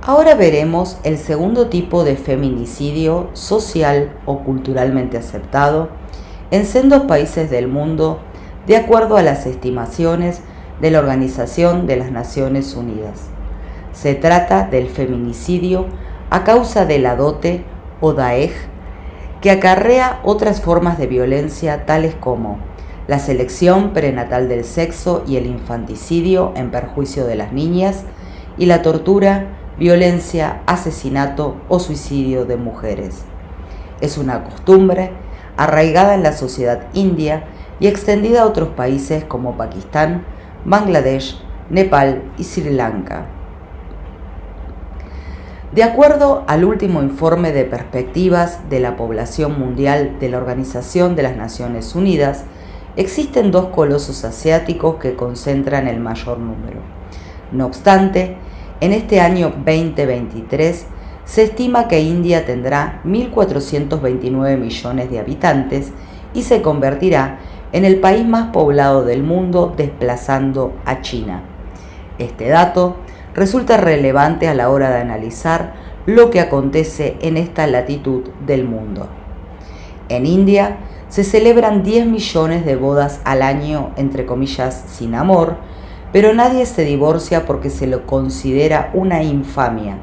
Ahora veremos el segundo tipo de feminicidio social o culturalmente aceptado en sendos países del mundo, de acuerdo a las estimaciones de la Organización de las Naciones Unidas. Se trata del feminicidio a causa de la dote o daej, que acarrea otras formas de violencia tales como la selección prenatal del sexo y el infanticidio en perjuicio de las niñas, y la tortura, violencia, asesinato o suicidio de mujeres. Es una costumbre arraigada en la sociedad india y extendida a otros países como Pakistán, Bangladesh, Nepal y Sri Lanka. De acuerdo al último informe de perspectivas de la población mundial de la Organización de las Naciones Unidas, existen 2 colosos asiáticos que concentran el mayor número. No obstante, en este año 2023 se estima que India tendrá 1.429 millones de habitantes y se convertirá en el país más poblado del mundo, desplazando a China. Este dato resulta relevante a la hora de analizar lo que acontece en esta latitud del mundo. En India se celebran 10 millones de bodas al año, entre comillas, sin amor, pero nadie se divorcia porque se lo considera una infamia.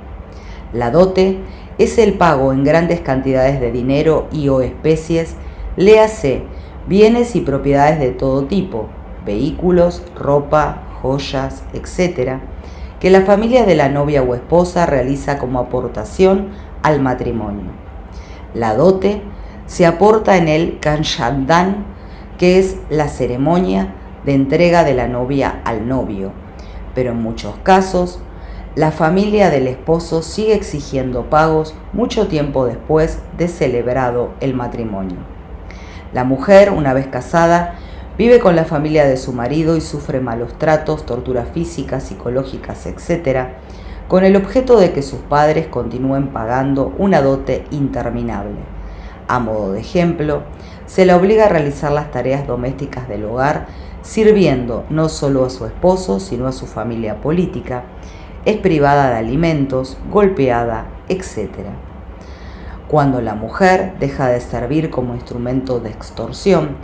La dote es el pago en grandes cantidades de dinero y o especies, léase bienes y propiedades de todo tipo, vehículos, ropa, joyas, etc., que la familia de la novia o esposa realiza como aportación al matrimonio. La dote se aporta en el Kanyadan, que es la ceremonia de entrega de la novia al novio, pero en muchos casos la familia del esposo sigue exigiendo pagos mucho tiempo después de celebrado el matrimonio. La mujer, una vez casada, vive con la familia de su marido y sufre malos tratos, torturas físicas, psicológicas, etc., con el objeto de que sus padres continúen pagando una dote interminable. A modo de ejemplo, se la obliga a realizar las tareas domésticas del hogar, sirviendo no solo a su esposo, sino a su familia política. Es privada de alimentos, golpeada, etc. Cuando la mujer deja de servir como instrumento de extorsión,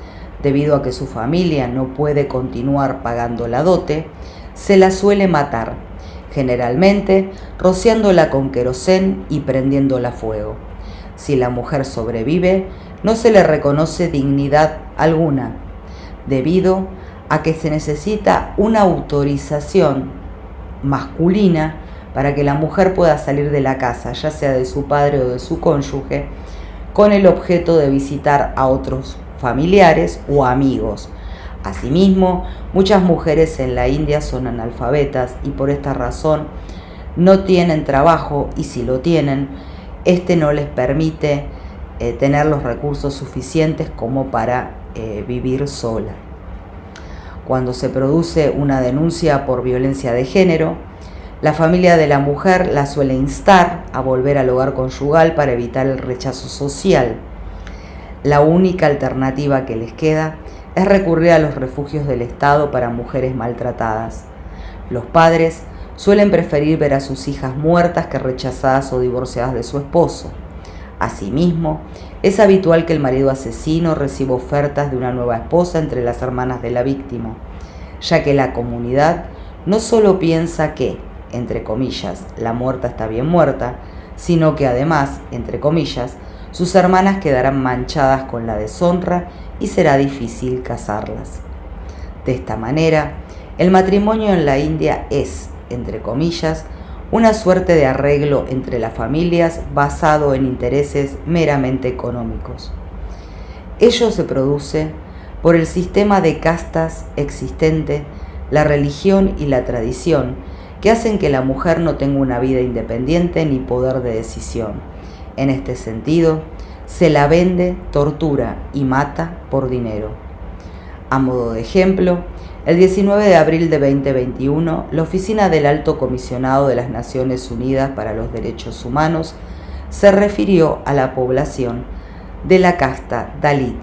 debido a que su familia no puede continuar pagando la dote, se la suele matar, generalmente rociándola con querosén y prendiéndola a fuego. Si la mujer sobrevive, no se le reconoce dignidad alguna, debido a que se necesita una autorización masculina para que la mujer pueda salir de la casa, ya sea de su padre o de su cónyuge, con el objeto de visitar a otros familiares o amigos. Asimismo, muchas mujeres en la India son analfabetas y por esta razón no tienen trabajo, y si lo tienen, este no les permite tener los recursos suficientes como para vivir sola. Cuando se produce una denuncia por violencia de género, la familia de la mujer la suele instar a volver al hogar conyugal para evitar el rechazo social. La única alternativa que les queda es recurrir a los refugios del Estado para mujeres maltratadas. Los padres suelen preferir ver a sus hijas muertas que rechazadas o divorciadas de su esposo. Asimismo, es habitual que el marido asesino reciba ofertas de una nueva esposa entre las hermanas de la víctima, ya que la comunidad no solo piensa que, entre comillas, la muerta está bien muerta, sino que además, entre comillas, sus hermanas quedarán manchadas con la deshonra y será difícil casarlas. De esta manera, el matrimonio en la India es, entre comillas, una suerte de arreglo entre las familias basado en intereses meramente económicos. Ello se produce por el sistema de castas existente, la religión y la tradición, que hacen que la mujer no tenga una vida independiente ni poder de decisión. En este sentido, se la vende, tortura y mata por dinero. A modo de ejemplo, el 19 de abril de 2021, la Oficina del Alto Comisionado de las Naciones Unidas para los Derechos Humanos se refirió a la población de la casta Dalit,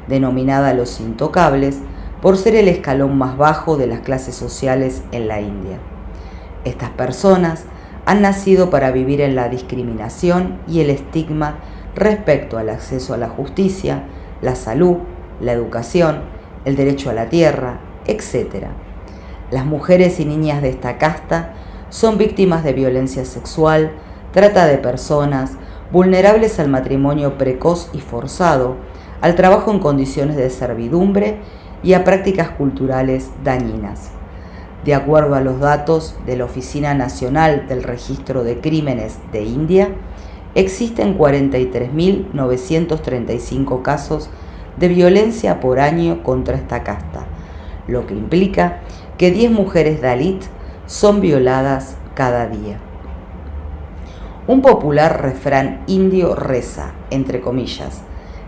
denominada los intocables, por ser el escalón más bajo de las clases sociales en la India. Estas personas han nacido para vivir en la discriminación y el estigma respecto al acceso a la justicia, la salud, la educación, el derecho a la tierra, etc. Las mujeres y niñas de esta casta son víctimas de violencia sexual, trata de personas, vulnerables al matrimonio precoz y forzado, al trabajo en condiciones de servidumbre y a prácticas culturales dañinas. De acuerdo a los datos de la Oficina Nacional del Registro de Crímenes de India, existen 43.935 casos de violencia por año contra esta casta, lo que implica que 10 mujeres Dalit son violadas cada día. Un popular refrán indio reza, entre comillas,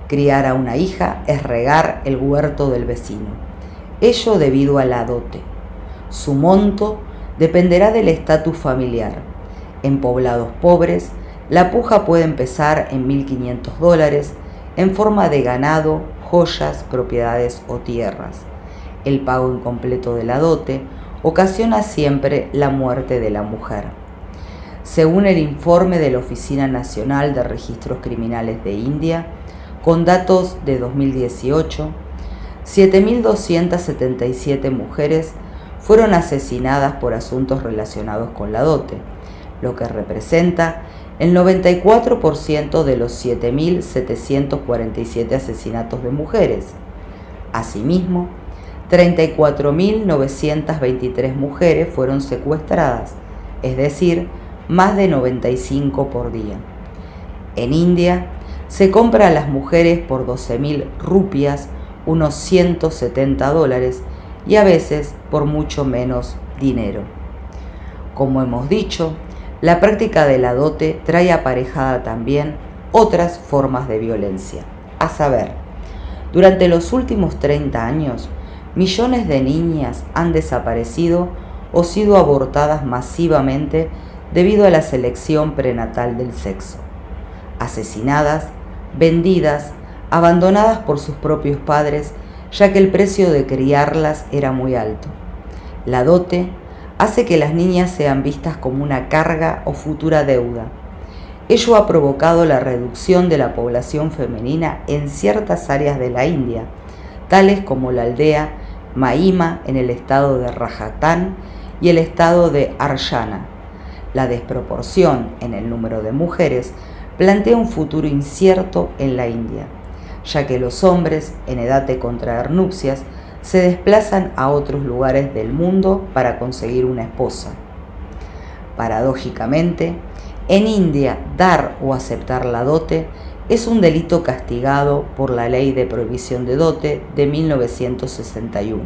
criar a una hija es regar el huerto del vecino, ello debido a la dote. Su monto dependerá del estatus familiar. En poblados pobres, la puja puede empezar en $1.500 en forma de ganado, joyas, propiedades o tierras. El pago incompleto de la dote ocasiona siempre la muerte de la mujer. Según el informe de la Oficina Nacional de Registros Criminales de India, con datos de 2018, 7.277 mujeres fueron asesinadas por asuntos relacionados con la dote, lo que representa el 94% de los 7.747 asesinatos de mujeres. Asimismo, 34.923 mujeres fueron secuestradas, es decir, más de 95 por día. En India, se compra a las mujeres por 12.000 rupias, unos $170, y a veces por mucho menos dinero. Como hemos dicho, la práctica de la dote trae aparejada también otras formas de violencia, a saber, durante los últimos 30 años, millones de niñas han desaparecido o sido abortadas masivamente debido a la selección prenatal del sexo, asesinadas, vendidas, abandonadas por sus propios padres, ya que el precio de criarlas era muy alto. La dote hace que las niñas sean vistas como una carga o futura deuda. Ello ha provocado la reducción de la población femenina en ciertas áreas de la India, tales como la aldea Mahima en el estado de Rajasthan y el estado de Haryana. La desproporción en el número de mujeres plantea un futuro incierto en la India, ya que los hombres en edad de contraer nupcias se desplazan a otros lugares del mundo para conseguir una esposa. Paradójicamente, en India dar o aceptar la dote es un delito castigado por la Ley de Prohibición de Dote de 1961.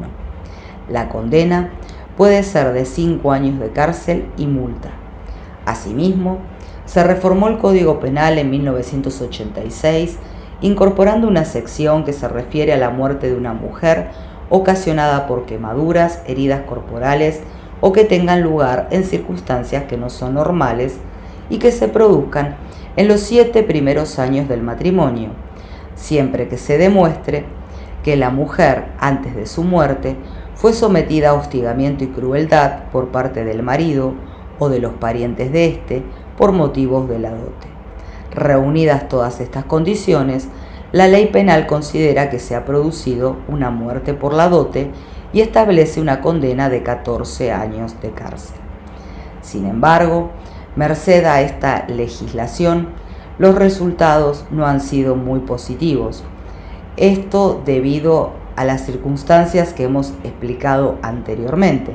La condena puede ser de 5 años de cárcel y multa. Asimismo, se reformó el Código Penal en 1986, incorporando una sección que se refiere a la muerte de una mujer ocasionada por quemaduras, heridas corporales o que tengan lugar en circunstancias que no son normales y que se produzcan en los 7 primeros años del matrimonio, siempre que se demuestre que la mujer, antes de su muerte, fue sometida a hostigamiento y crueldad por parte del marido o de los parientes de éste por motivos de la dote. Reunidas todas estas condiciones, la ley penal considera que se ha producido una muerte por la dote y establece una condena de 14 años de cárcel. Sin embargo, merced a esta legislación, los resultados no han sido muy positivos. Esto debido a las circunstancias que hemos explicado anteriormente.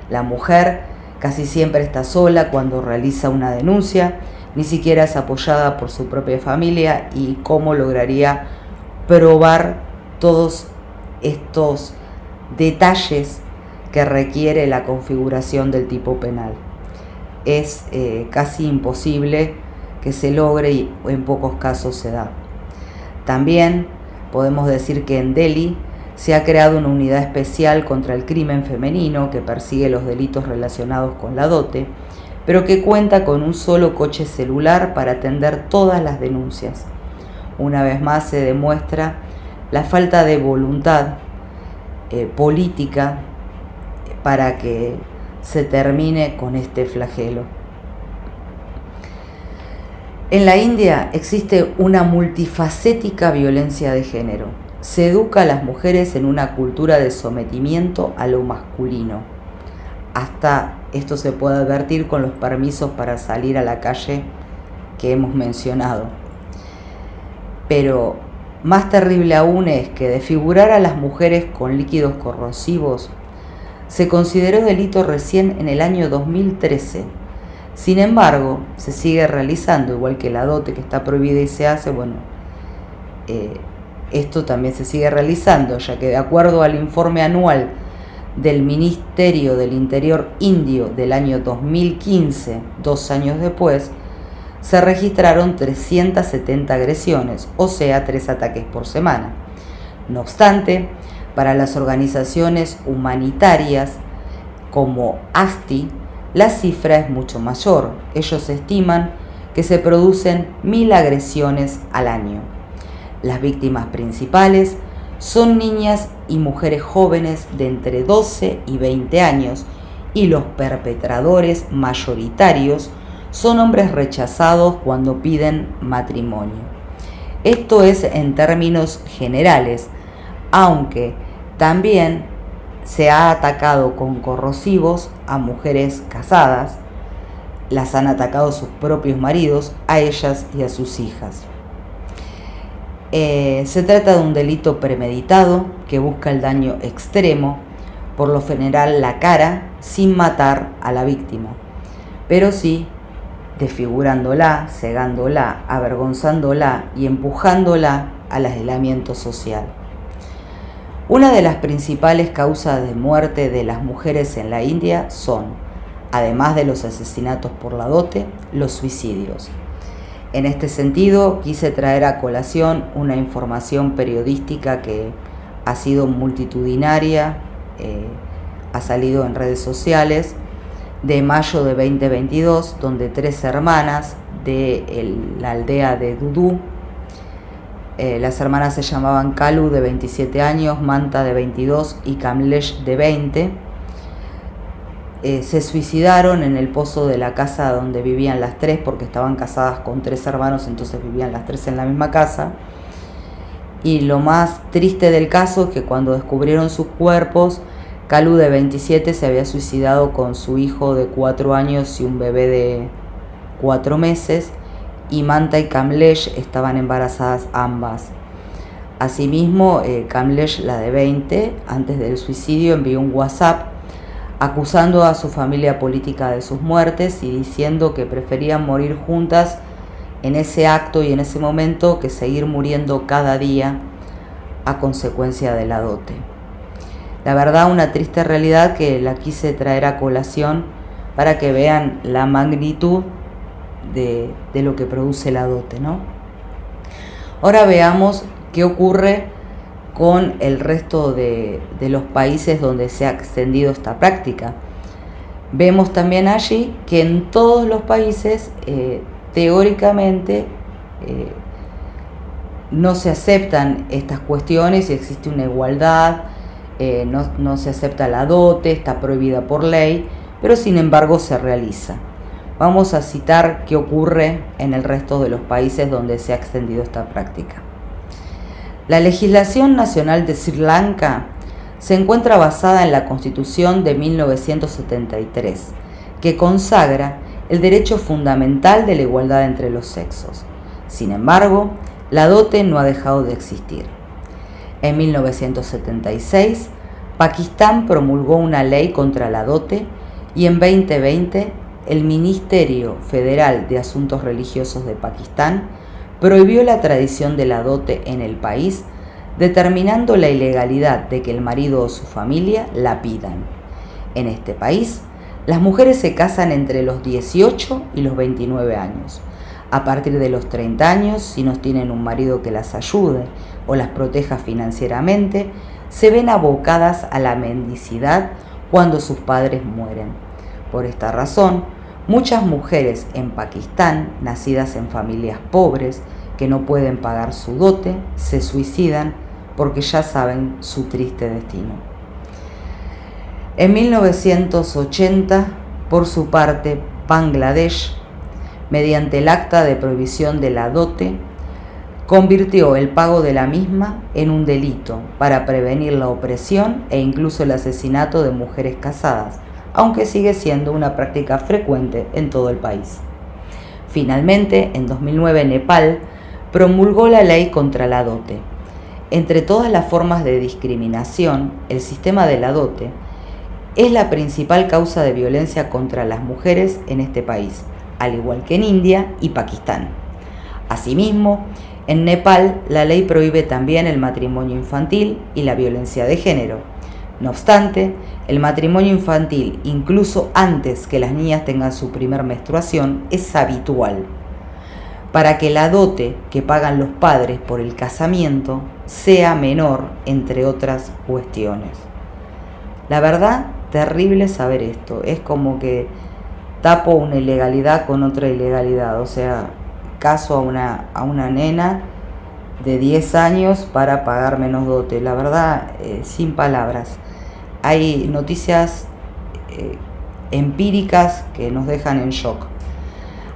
La mujer casi siempre está sola cuando realiza una denuncia, ni siquiera es apoyada por su propia familia y cómo lograría probar todos estos detalles que requiere la configuración del tipo penal. Es casi imposible que se logre y en pocos casos se da. También podemos decir que en Delhi se ha creado una unidad especial contra el crimen femenino que persigue los delitos relacionados con la dote, pero que cuenta con un solo coche celular para atender todas las denuncias. Una vez más se demuestra la falta de voluntad política para que se termine con este flagelo. En la India existe una multifacética violencia de género. Se educa a las mujeres en una cultura de sometimiento a lo masculino. Hasta esto se puede advertir con los permisos para salir a la calle que hemos mencionado. Pero más terrible aún es que desfigurar a las mujeres con líquidos corrosivos se consideró delito recién en el año 2013. Sin embargo, se sigue realizando, igual que la dote que está prohibida y se hace, esto también se sigue realizando, ya que de acuerdo al informe anual del Ministerio del Interior indio del año 2015, 2 años después, se registraron 370 agresiones, o sea, 3 ataques por semana. No obstante, para las organizaciones humanitarias como ASTI, la cifra es mucho mayor. Ellos estiman que se producen 1000 agresiones al año. Las víctimas principales son niñas y mujeres jóvenes de entre 12 y 20 años y los perpetradores mayoritarios son hombres rechazados cuando piden matrimonio. Esto es en términos generales, aunque también se ha atacado con corrosivos a mujeres casadas, las han atacado sus propios maridos, a ellas y a sus hijas. Se trata de un delito premeditado que busca el daño extremo, por lo general la cara, sin matar a la víctima, pero sí desfigurándola, cegándola, avergonzándola y empujándola al aislamiento social. Una de las principales causas de muerte de las mujeres en la India son, además de los asesinatos por la dote, los suicidios. En este sentido, quise traer a colación una información periodística que ha sido multitudinaria, ha salido en redes sociales, de mayo de 2022, donde 3 hermanas de la aldea de Dudú, las hermanas se llamaban Kalu de 27 años, Manta de 22 y Kamlesh de 20, se suicidaron en el pozo de la casa donde vivían las 3, porque estaban casadas con 3 hermanos, entonces vivían las 3 en la misma casa. Y lo más triste del caso es que cuando descubrieron sus cuerpos, Kalu de 27 se había suicidado con su hijo de 4 años y un bebé de 4 meses, y Manta y Kamlesh estaban embarazadas ambas. Asimismo, Kamlesh, la de 20, antes del suicidio envió un WhatsApp acusando a su familia política de sus muertes y diciendo que preferían morir juntas en ese acto y en ese momento que seguir muriendo cada día a consecuencia de la dote. La verdad, una triste realidad que la quise traer a colación para que vean la magnitud de lo que produce la dote, ¿no? Ahora veamos qué ocurre con el resto de los países donde se ha extendido esta práctica. Vemos también allí que en todos los países teóricamente no se aceptan estas cuestiones y existe una igualdad, no se acepta la dote, está prohibida por ley, pero sin embargo se realiza. Vamos a citar qué ocurre en el resto de los países donde se ha extendido esta práctica. La legislación nacional de Sri Lanka se encuentra basada en la Constitución de 1973, que consagra el derecho fundamental de la igualdad entre los sexos. Sin embargo, la dote no ha dejado de existir. En 1976, Pakistán promulgó una ley contra la dote y en 2020, el Ministerio Federal de Asuntos Religiosos de Pakistán prohibió la tradición de la dote en el país, determinando la ilegalidad de que el marido o su familia la pidan. En este país, las mujeres se casan entre los 18 y los 29 años. A partir de los 30 años, si no tienen un marido que las ayude o las proteja financieramente, se ven abocadas a la mendicidad cuando sus padres mueren. Por esta razón, muchas mujeres en Pakistán, nacidas en familias pobres, que no pueden pagar su dote, se suicidan porque ya saben su triste destino. En 1980, por su parte, Bangladesh mediante el acta de prohibición de la dote, convirtió el pago de la misma en un delito para prevenir la opresión e incluso el asesinato de mujeres casadas, aunque sigue siendo una práctica frecuente en todo el país. Finalmente, en 2009, Nepal promulgó la ley contra la dote. Entre todas las formas de discriminación, el sistema de la dote es la principal causa de violencia contra las mujeres en este país, al igual que en India y Pakistán. Asimismo, en Nepal la ley prohíbe también el matrimonio infantil y la violencia de género. No obstante, el matrimonio infantil, incluso antes que las niñas tengan su primer menstruación, es habitual, para que la dote que pagan los padres por el casamiento sea menor, entre otras cuestiones. La verdad, terrible saber esto. Es como que tapo una ilegalidad con otra ilegalidad. O sea, caso a una nena de 10 años para pagar menos dote. La verdad, sin palabras. Hay noticias empíricas que nos dejan en shock.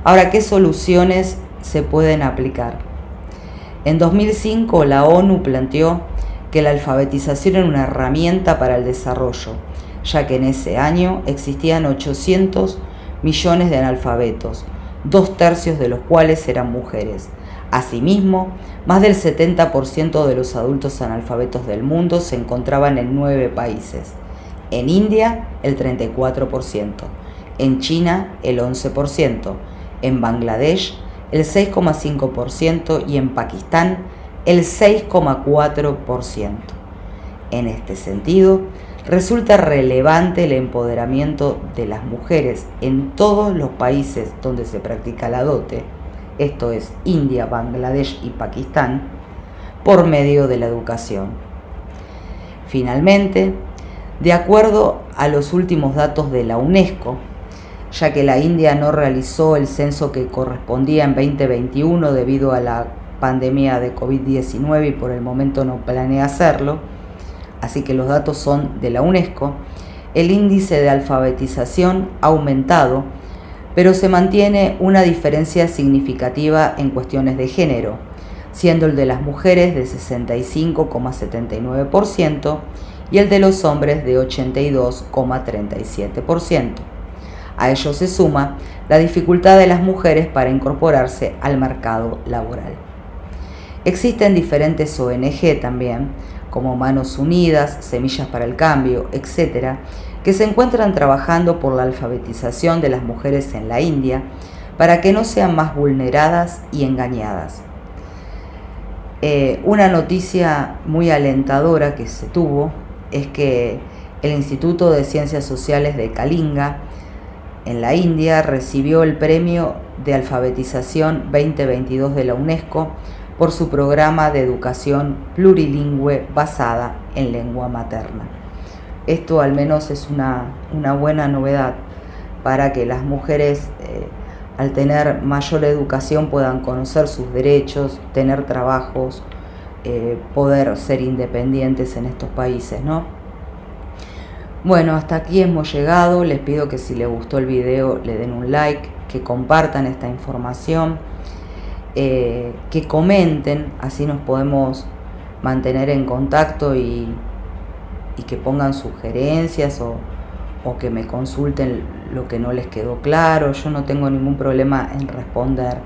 Ahora, ¿qué soluciones se pueden aplicar? En 2005 la ONU planteó que la alfabetización era una herramienta para el desarrollo, ya que en ese año existían 800 millones de analfabetos, 2/3 de los cuales eran mujeres. Asimismo, más del 70% de los adultos analfabetos del mundo se encontraban en 9 países. En India, el 34%, en China, el 11%, en Bangladesh, el 6,5% y en Pakistán, el 6,4%. En este sentido, resulta relevante el empoderamiento de las mujeres en todos los países donde se practica la dote, esto es India, Bangladesh y Pakistán, por medio de la educación. Finalmente, de acuerdo a los últimos datos de la UNESCO, ya que la India no realizó el censo que correspondía en 2021 debido a la pandemia de COVID-19 y por el momento no planea hacerlo, así que los datos son de la UNESCO, el índice de alfabetización ha aumentado, pero se mantiene una diferencia significativa en cuestiones de género, siendo el de las mujeres de 65,79% y el de los hombres de 82,37%. A ello se suma la dificultad de las mujeres para incorporarse al mercado laboral. Existen diferentes ONG también, como Manos Unidas, Semillas para el Cambio, etc., que se encuentran trabajando por la alfabetización de las mujeres en la India para que no sean más vulneradas y engañadas. Una noticia muy alentadora que se tuvo es que el Instituto de Ciencias Sociales de Kalinga, en la India, recibió el Premio de Alfabetización 2022 de la UNESCO por su programa de educación plurilingüe basada en lengua materna. Esto al menos es una buena novedad para que las mujeres, al tener mayor educación, puedan conocer sus derechos, tener trabajos, poder ser independientes en estos países, ¿no? Bueno, hasta aquí hemos llegado. Les pido que si les gustó el video le den un like, que compartan esta información, que comenten, así nos podemos mantener en contacto y que pongan sugerencias o que me consulten lo que no les quedó claro. Yo no tengo ningún problema en responder.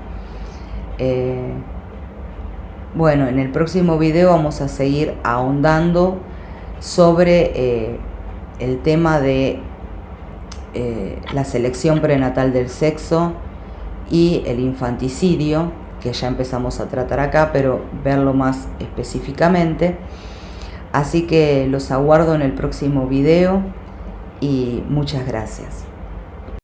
Bueno, en el próximo video vamos a seguir ahondando sobre el tema de la selección prenatal del sexo y el infanticidio, que ya empezamos a tratar acá, pero verlo más específicamente. Así que los aguardo en el próximo video y muchas gracias.